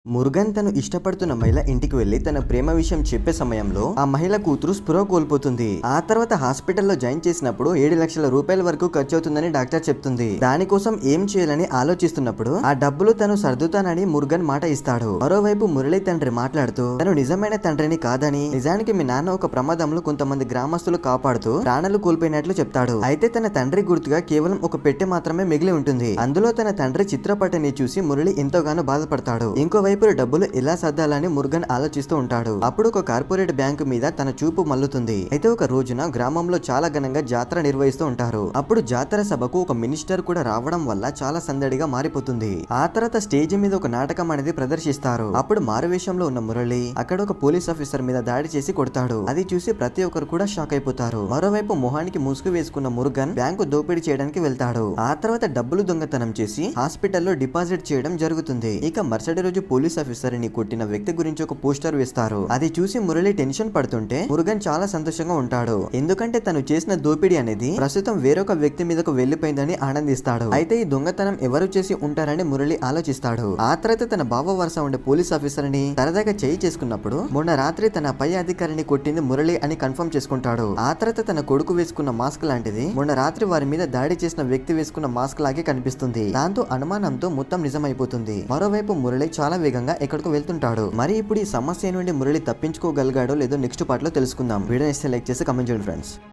మురుగన్ తను ఇష్టపడుతున్న మహిళ ఇంటికి వెళ్లి తన ప్రేమ విషయం చెప్పే సమయంలో ఆ మహిళ కూతురు స్పృహ కోల్పోతుంది. ఆ తర్వాత హాస్పిటల్లో జాయిన్ చేసినప్పుడు 7 లక్షల రూపాయల వరకు ఖర్చు అవుతుందని డాక్టర్ చెప్తుంది. దానికోసం ఏం చేయాలని ఆలోచిస్తున్నప్పుడు ఆ డబ్బులు తను సర్దుతానని మురుగన్ మాట ఇస్తాడు. మరోవైపు మురళి తండ్రి మాట్లాడుతూ తను నిజమైన తండ్రిని కాదని, నిజానికి మీ నాన్న ఒక ప్రమాదంలో కొంతమంది గ్రామస్తులు కాపాడుతూ ప్రాణాలు కోల్పోయినట్లు చెప్తాడు. అయితే తన తండ్రి గుర్తుగా కేవలం ఒక పెట్టె మాత్రమే మిగిలి ఉంటుంది. అందులో తన తండ్రి చిత్రపటాన్ని చూసి మురళి ఎంతోగానో బాధపడతాడు. ఇంకోవైపు డబ్బులు ఎలా సర్దాలని మురుగన్ ఆలోచిస్తూ ఉంటాడు. అప్పుడు ఒక కార్పొరేట్ బ్యాంకు మీద తన చూపు మల్లుతుంది. అయితే ఒక రోజున గ్రామంలో చాలా ఘనంగా జాతర నిర్వహిస్తూ ఉంటారు. అప్పుడు జాతర సభకు ఒక మినిస్టర్ కూడా రావడం వల్ల చాలా సందడిగా మారిపోతుంది. ఆ తర్వాత స్టేజ్ మీద ఒక నాటకం అనేది ప్రదర్శిస్తారు. అప్పుడు మారువేషంలో ఉన్న మురళి అక్కడ ఒక పోలీస్ ఆఫీసర్ మీద దాడి చేసి కొడతాడు. అది చూసి ప్రతి ఒక్కరు కూడా షాక్ అయిపోతారు. మరోవైపు మొహానికి ముసుగు వేసుకున్న మురుగన్ బ్యాంకు దోపిడీ చేయడానికి వెళ్తాడు. ఆ తర్వాత డబ్బులు దొంగతనం చేసి హాస్పిటల్లో డిపాజిట్ చేయడం జరుగుతుంది. ఇక మరుసటి రోజు పోలీస్ ఆఫీసర్ ని కొట్టిన వ్యక్తి గురించి ఒక పోస్టర్ వేస్తారు. అది చూసి మురళి టెన్షన్ పడుతుంటే మురుగన్ చాలా సంతోషంగా ఉంటాడు. ఎందుకంటే తను చేసిన దోపిడీ అనేది ప్రస్తుతం వేరొక వ్యక్తి మీదకు వెళ్లిపోయిందని ఆనందిస్తాడు. అయితే ఈ దొంగతనం ఎవరు చేసి ఉంటారని మురళి ఆలోచిస్తాడు. ఆ తర్వాత తన బావ వరుస ఉండే పోలీస్ ఆఫీసర్ ని సరదాగా చేయి చేసుకున్నప్పుడు మొన్న రాత్రి తన పై అధికారిని కొట్టింది మురళి అని కన్ఫర్మ్ చేసుకుంటాడు. ఆ తర్వాత తన కొడుకు వేసుకున్న మాస్క్ లాంటిది మొన్న రాత్రి వారి మీద దాడి చేసిన వ్యక్తి వేసుకున్న మాస్క్ లాగే కనిపిస్తుంది. దాంతో అనుమానంతో మొత్తం నిజమైపోతుంది. మరోవైపు మురళి చాలా వేగంగా ఎక్కడికి వెళ్తుంటాడు. మరి ఇప్పుడు ఈ సమస్య నుండి మురళి తప్పించుకోగలిగాడో లేదో నెక్స్ట్ పార్ట్ లో తెలుసుకుందాం. వీడియో ఇస్తే లైక్ చేసి కామెంట్ చేయండి ఫ్రెండ్స్.